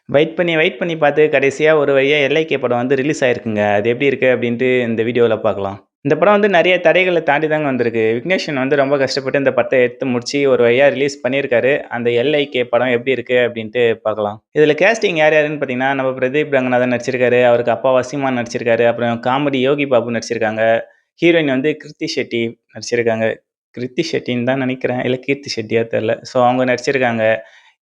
Wait பண்ணி பார்த்து கடைசியா ஒரு வழியா எல்ஐகே படம் வந்து ரிலீஸ் ஆயிருக்குங்க. அது எப்படி இருக்கு அப்படின்ட்டு இந்த வீடியோல பார்க்கலாம். இந்த படம் வந்து நெறைய தடைகள தாண்டி தாங்க வந்திருக்கு. விக்னேஷன் வந்து ரொம்ப கஷ்டப்பட்டு இந்த படத்த எடுத்து முடிச்சு ஒரு வழியா ரிலீஸ் பண்ணியிருக்காரு. அந்த எல்ஐகே படம் எப்படி இருக்கு அப்படின்ட்டு பார்க்கலாம். இதுல கேஸ்டிங் யார் யாருன்னு பார்த்தீங்கன்னா, நம்ம பிரதீப் ரங்கநாதன் நடிச்சிருக்காரு. அவருக்கு அப்பாவா சீமான் நடிச்சிருக்காரு. அப்புறம் காமெடி யோகி பாபு நடிச்சிருக்காங்க. ஹீரோயின் வந்து கிருத்தி ஷெட்டி நடிச்சிருக்காங்க. கிருத்தி ஷெட்டின்னு தான் நெனைக்கிறேன். இல்ல கீர்த்தி ஷெட்டியா தெர்ல. ஸோ அவங்க நடிச்சிருக்காங்க.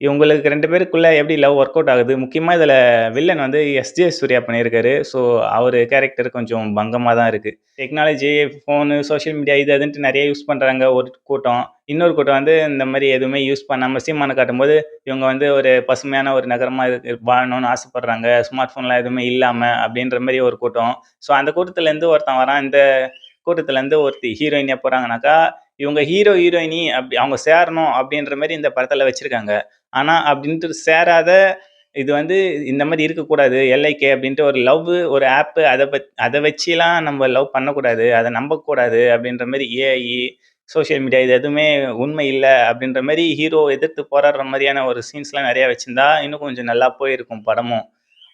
இவங்களுக்கு 2 பேருக்குள்ள எப்படி லவ் ஒர்க் அவுட் ஆகுது. முக்கியமா இதுல வில்லன் வந்து எஸ்.ஜே. சூர்யா பண்ணியிருக்காரு. ஸோ அவரு கேரக்டர் கொஞ்சம் பங்கமா தான் இருக்கு. டெக்னாலஜி, ஃபோனு, சோஷியல் மீடியா இது அதுன்ட்டு நெறைய யூஸ் பண்றாங்க ஒரு கூட்டம். இன்னொரு கூட்டம் வந்து இந்த மாரி எதுவுமே யூஸ் பண்ணாம சீமான காட்டும்போது, இவங்க வந்து ஒரு பசுமையான ஒரு நகரமா வாழணும்னு ஆசைப்படுறாங்க. ஸ்மார்ட் ஃபோன்லாம் எதுவுமே இல்லாம அப்படின்ற மாரி ஒரு கூட்டம். ஸோ அந்த கூட்டத்துலேருந்து ஒருத்தன் வரான். இந்த கூட்டத்துலேருந்து ஒருத்தி ஹீரோயினியா போறாங்கனாக்கா, இவங்க ஹீரோ, ஹீரோயினி அப்படி அவங்க சேரணும் அப்படின்ற மாரி இந்த படத்துல வச்சிருக்காங்க. ஆனா, அப்படின்ட்டு சேராத இது வந்து இந்த மாரி இருக்கக்கூடாது. எல்ஐகே அப்படின்ட்டு ஒரு லவ்வு, ஒரு ஆப்பு அத வச்சுலாம் நம்ம லவ் பண்ணக்கூடாது. அத நம்பக்கூடாது அப்படின்ற மாரி ஏஐ, சோசியல் மீடியா இது எதுவுமே உண்மை இல்ல அப்படின்ற மாரி ஹீரோ எதிர்த்து போராடுற மாரியான ஒரு சீன்ஸ்லாம் நெறைய வச்சிருந்தா, இன்னும் கொஞ்சம் நல்லா போயிருக்கும் படமும்.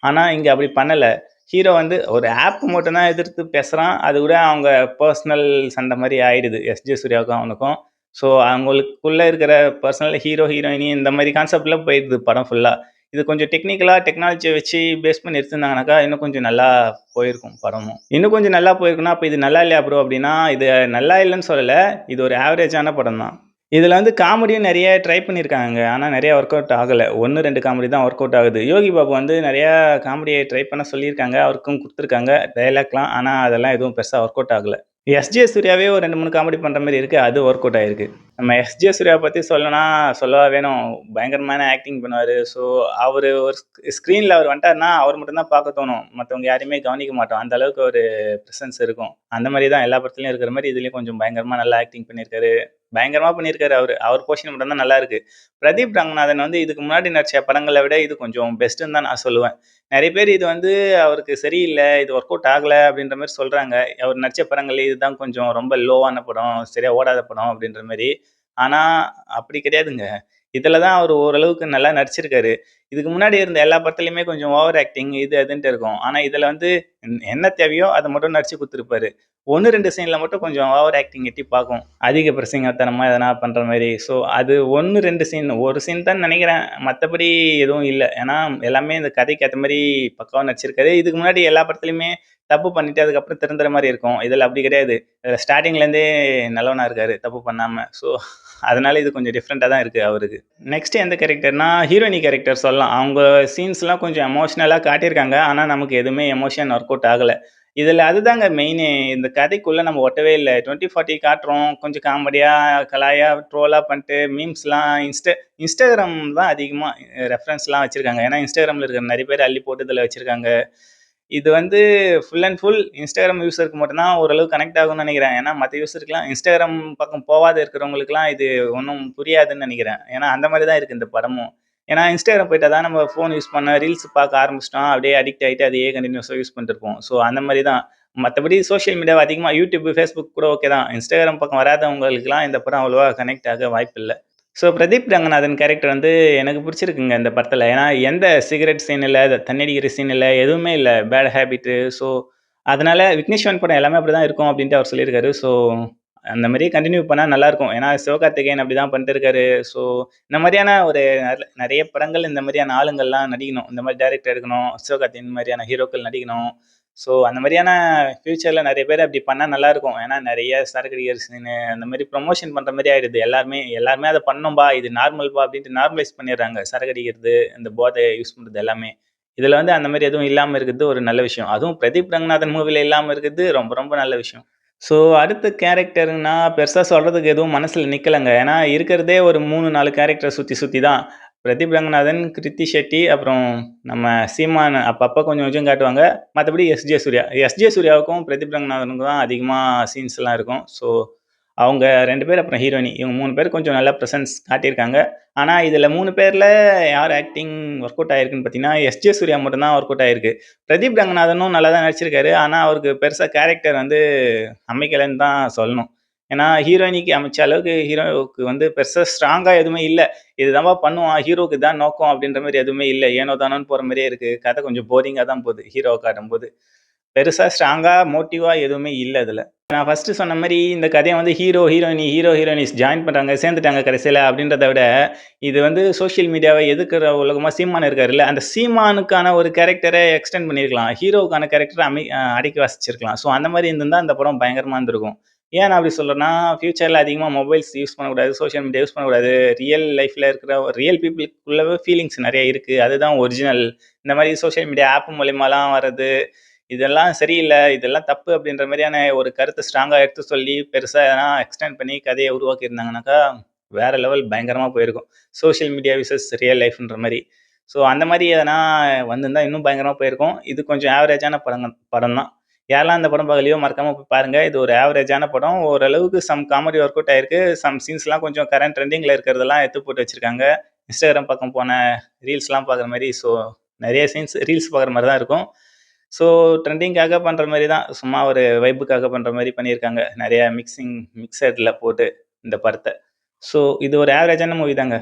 ஆனா, இங்க அப்படி பண்ணல. ஹீரோ வந்து ஒரு ஆப் மட்டும் தான் எதிர்த்து பேசுறான். அது கூட அவங்க பெர்சனல் சண்ட மாரி ஆயிடுது. எஸ்.ஜே. சூர்யாவுக்கும் அவனுக்கும். ஸோ, அவங்களுக்குள்ள இருக்கிற பர்சனல் ஹீரோ, ஹீரோயினி இந்த மாரி கான்செப்ட்ல போயிடுது படம் ஃபுல்லா. இது கொஞ்சம் டெக்னிக்கலா டெக்னாலஜிய வச்சு பேஸ் பண்ணி எடுத்திருந்தாங்கனாக்கா, இன்னும் கொஞ்சம் நல்லா போயிருக்கும் படமும். இன்னும் கொஞ்சம் நல்லா போயிருக்கும்னா, அப்ப இது நல்லா இல்லையா ப்ரோ அப்டின்னா, இது நல்லா இல்லன்னு சொல்லல. இது ஒரு ஆவரேஜான படம் தான். இதுல வந்து காமெடியும் நெறைய ட்ரை பண்ணியிருக்காங்க. ஆனா நெறைய ஒர்க் அவுட் ஆகல. 1, 2 காமெடி தான் ஒர்க் அவுட் ஆகுது. யோகி பாபு வந்து நெறையா காமெடிய ட்ரை பண்ண சொல்லியிருக்காங்க. அவருக்கும் குடுத்துருக்காங்க டயலாக்லாம். ஆனா அதெல்லாம் எதுவும் பெருசா ஒர்க் அவுட் ஆகல. எஸ்.ஜே. சூர்யாவே ஒரு 2, 3 காமெடி பண்ற மாரி இருக்கு. அது ஒர்க் அவுட் ஆயிருக்கு. நம்ம எஸ்.ஜே. சூர்யாவ பத்தி சொல்லணும்னா சொல்லவா வேணும். பயங்கரமான ஆக்டிங் பண்ணுவாரு. ஸோ அவரு ஒரு ஸ்க்ரீன்ல அவர் வந்துட்டாருன்னா, அவர் மட்டும் தான் பார்க்க தோணும். மத்தவங்க யாரையுமே கவனிக்க மாட்டோம். அந்த அளவுக்கு ஒரு பிரசன்ஸ் இருக்கும். அந்த மாரி தான் எல்லா படத்துலயும் இருக்கிற மாரி இதுலயும் கொஞ்சம் பயங்கரமா நல்லா ஆக்டிங் பண்ணியிருக்காரு. பயங்கரமா பண்ணியிருக்காரு அவரு. அவர் போர்ஷன் மட்டும் தான் நல்லா இருக்கு. பிரதீப் ரங்கநாதன் வந்து இதுக்கு முன்னாடி நடிச்ச படங்கள விட இது கொஞ்சம் பெஸ்ட்டுன்னு தான் நான் சொல்லுவேன். நெறைய பேர் இது வந்து அவருக்கு சரியில்ல, இது ஒர்க் அவுட் ஆகல அப்படின்ற மாரி சொல்றாங்க. அவர் நடிச்ச படங்கள்ல இதுதான் கொஞ்சம் ரொம்ப லோவான படம், சரியா ஓடாத படம் அப்படின்ற மாரி. ஆனா அப்படி கிடையாதுங்க. இதுல தான் அவரு ஓரளவுக்கு நல்லா நடிச்சிருக்காரு. இதுக்கு முன்னாடி இருந்த எல்லா படத்துலயுமே கொஞ்சம் ஓவர் ஆக்டிங் இது அதுன்ட்டு இருக்கும். ஆனா இதுல வந்து என்ன தேவையோ அத மட்டும் நடிச்சு குடுத்துருப்பாரு. 1, 2 சீன்ல மட்டும் கொஞ்சம் ஓவர் ஆக்டிங் எட்டி பாக்கும். அதிக பிரசங்கத்தனமா எதனா பண்ற மாரி. ஸோ அது 1, 2 சீன். ஒரு சீன் தான் நெனைக்கிறேன். மத்தபடி எதுவும் இல்ல. ஏன்னா எல்லாமே இந்த கதைக்கு ஏத்த மாரி பக்காவா நடிச்சிருக்காரு. இதுக்கு முன்னாடி எல்லா படத்துலயுமே தப்பு பண்ணிட்டு அதுக்கப்புறம் திருந்துற மாரி இருக்கும். இதுல அப்படி கிடையாது. ஸ்டார்ட்டிங்ல இருந்தே நல்லவனா இருக்காரு. தப்பு பண்ணாம. ஸோ அதனால இது கொஞ்சம் டிஃப்ரெண்ட்டா தான் இருக்கு அவருக்கு. நெக்ஸ்ட் எந்த கேரக்டர்னா, ஹீரோயினி கேரக்டர் சொல்லலாம். அவங்க சீன்ஸ்லாம் கொஞ்சம் எமோஷனலா காட்டியிருக்காங்க. ஆனா நமக்கு எதுவுமே எமோஷன் ஒர்க் அவுட் ஆகல. இதுல அதுதாங்க மெயினே. இந்த கதைக்குள்ள நம்ம ஒட்டவே இல்ல. 20, 40 காட்டுறோம். கொஞ்சம் காமெடியா, கலாயா, ட்ரோலா பண்ணிட்டு மீம்ஸ்லாம் Instagram தான் அதிகமா ரெஃபரன்ஸ்லாம் வச்சிருக்காங்க. ஏன்னா Instagramல இருக்கிற நெறைய பேர் அள்ளி போட்டு இதுல வச்சிருக்காங்க. இது வந்து ஃபுல் அண்ட் ஃபுல் Instagram யூசருக்கு மட்டும் தான் ஓரளவு கனெக்ட் ஆகும்னு நெனைக்கிறேன். ஏன்னா மத்த யூசருக்குலாம் Instagram பக்கம் போவாத இருக்கிறவங்களுக்குலாம் இது ஒண்ணும் புரியாதுன்னு நெனைக்கிறேன். ஏன்னா அந்த மாரி தான் இருக்கு இந்த படமும். ஏன்னா Instagram போயிட்டா தான் நம்ம ஃபோன் யூஸ் பண்ண ரீல்ஸ் பார்க்க ஆரம்பிச்சுட்டோம். அப்படியே அடிக்ட் ஆயிட்டு அதையே கன்டினியூஸா யூஸ் பண்ணிட்டு இருப்போம். ஸோ அந்த மாரி தான். மத்தபடி சோசியல் மீடியாவ அதிகமா YouTube, Facebook கூட ஓகே தான். Instagram பக்கம் வராதவங்களுக்குலாம் இந்த படம் அவ்வளவா கனெக்ட் ஆக வாய்ப்பில்ல. ஸோ பிரதீப் ரங்கநாதன் கேரக்டர் வந்து எனக்கு பிடிச்சிருக்குங்க இந்த படத்துல. ஏன்னா எந்த சிகரெட் சீன் இல்ல, தண்ணி அடிக்கிற சீன் இல்ல, எதுவுமே இல்ல. Bad habit. ஸோ அதனால விக்னேஷ்வரன் படம் எல்லாமே அப்படிதான் இருக்கும் அப்படின்ட்டு அவர் சொல்லியிருக்காரு. ஸோ அந்த மாரியே கன்டின்யூ பண்ணா நல்லாயிருக்கும். ஏன்னா சிவகார்த்திகேயன் அப்படிதான் பண்ணிட்டு இருக்காரு. ஸோ இந்த மாரியான ஒரு நெறைய படங்கள் இந்த மாரியான ஆளுங்கள்லாம் நடிக்கணும். இந்த மாரி டைரக்டர் எடுக்கணும். சிவகார்த்திகேயன் மாரியான ஹீரோக்கள் நடிக்கணும். ஸோ அந்த மாரியான ஃபியூச்சர்ல நெறைய பேர் அப்படி பண்ணா நல்லாயிருக்கும். ஏன்னா நெறைய சரக்கு அடிக்கிற சீனு அந்த மாரி ப்ரமோஷன் பண்ற மாரி ஆயிடுது. எல்லாருமே அத பண்ணணும்பா, இது நார்மல்பா அப்படின்ட்டு நார்மலைஸ் பண்ணிடுறாங்க. சரக்கு அடிக்கிறது, இந்த போதை யூஸ் பண்றது எல்லாமே. இதுல வந்து அந்த மாரி எதுவும் இல்லாம இருக்கிறது ஒரு நல்ல விஷயம். அதுவும் பிரதீப் ரங்கநாதன் மூவில இல்லாம இருக்கிறது ரொம்ப ரொம்ப நல்ல விஷயம். ஸோ அடுத்த கேரக்டர்னா பெருசா சொல்றதுக்கு எதுவும் மனசுல நிக்கலங்க. ஏன்னா இருக்கிறதே ஒரு 3, 4 கேரக்டர் சுத்தி சுத்தி தான். பிரதீப் ரங்கநாதன், கிருத்தி ஷெட்டி, அப்புறம் நம்ம சீமான் அப்பப்ப கொஞ்சம் கொஞ்சம் காட்டுவாங்க. மத்தபடி எஸ்.ஜே. சூர்யா. எஸ்.ஜே. சூர்யாவுக்கும் பிரதீப் ரங்கநாதனுக்கும் தான் அதிகமா சீன்ஸ்லாம் இருக்கும். ஸோ அவங்க 2 பேர் அப்புறம் ஹீரோயினி. இவங்க 3 பேர் கொஞ்சம் நல்ல பிரசன்ஸ் காட்டியிருக்காங்க. ஆனா இதுல 3 பேர்ல யார் ஆக்டிங் ஒர்க் அவுட் ஆயிருக்குன்னு பார்த்தீங்கன்னா, எஸ்.ஜே. சூர்யா மட்டும் தான் ஒர்க் அவுட் ஆயிருக்கு. பிரதீப் ரங்கநாதனும் நல்லா தான் நடிச்சிருக்காரு. ஆனா அவருக்கு பெருசா கேரக்டர் வந்து அமைக்கலன்னு தான் சொல்லணும். ஏன்னா, ஹீரோயினிக்கு அமைச்ச அளவுக்கு ஹீரோவுக்கு வந்து பெருசா ஸ்ட்ராங்கா எதுவுமே இல்ல. இதுதான்பா பண்ணுவான், ஹீரோவுக்கு இதான் நோக்கம் அப்படின்ற மாரி எதுவுமே இல்ல. ஏனோ தானோன்னு போற மாரியே இருக்கு. கதை கொஞ்சம் போரிங்கா தான் போது, ஹீரோவ காட்டும்போது. பெருசா ஸ்ட்ராங்கா, மோட்டிவா எதுவுமே இல்ல அதுல. நான் ஃபர்ஸ்ட்டு சொன்ன மாரி இந்த கதைய வந்து ஹீரோயினிஸ் ஜாயின் பண்றாங்க, சேர்ந்துட்டாங்க கடைசியில அப்படின்றத விட, இது வந்து சோசியல் மீடியாவ எதிர்க்கிற உலகமா சீமான் இருக்காருல்ல, அந்த சீமானுக்கான ஒரு கேரக்டர எக்ஸ்டெண்ட் பண்ணியிருக்கலாம். ஹீரோவுக்கான கேரக்டர அடக்கி வாசிச்சிருக்கலாம். ஸோ அந்த மாரி இருந்திருந்தா அந்த படம் பயங்கரமா இருந்திருக்கும். ஏன் நான் அப்படி சொல்றேன்னா, ஃபியூச்சர்ல அதிகமா மொபைல்ஸ் யூஸ் பண்ணக்கூடாது, சோசியல் மீடியா யூஸ் பண்ணக்கூடாது. ரியல் லைஃப்ல இருக்கிற ரியல் பீப்பிள்குள்ளவே ஃபீலிங்ஸ் நெறைய இருக்கு. அதுதான் ஒரிஜினல். இந்த மாரி சோசியல் மீடியா ஆப் மூலியமாலாம் வர்றது, இதெல்லாம் சரியில்ல, இதெல்லாம் தப்பு அப்படின்ற மாரியான ஒரு கருத்த ஸ்ட்ராங்கா எடுத்து சொல்லி, பெருசா எதனா எக்ஸ்டெண்ட் பண்ணி கதைய உருவாக்கியிருந்தாங்கனாக்கா, வேற லெவல் பயங்கரமா போயிருக்கும். சோசியல் மீடியா விசஸ் ரியல் லைஃப்ன்ற மாரி. ஸோ அந்த மாரி எதனா வந்திருந்தா இன்னும் பயங்கரமா போயிருக்கும். இது கொஞ்சம் ஆவரேஜான படம் தான். யாரெல்லாம் இந்த படம் பார்க்கலையோ மறக்காம போய் பாருங்க. இது ஒரு ஆவரேஜான படம். ஓரளவுக்கு சம் காமெடி ஒர்க் அவுட் ஆயிருக்கு. சம் சீன்ஸ்லாம் கொஞ்சம் கரண்ட் ட்ரெண்டிங்ல இருக்கிறதெல்லாம் எடுத்து போட்டு வச்சிருக்காங்க. Instagram பக்கம் போன ரீல்ஸ்லாம் பார்க்குற மாரி. ஸோ நெறைய சீன்ஸ் ரீல்ஸ் பார்க்குற மாரி தான் இருக்கும். ஸோ ட்ரெண்டிங்காக பண்ற மாரி தான். சும்மா ஒரு வைபுக்காக பண்ற மாரி பண்ணியிருக்காங்க. நெறைய மிக்சர்ல போட்டு இந்த படத்த. ஸோ இது ஒரு ஆவரேஜான மூவி தாங்க.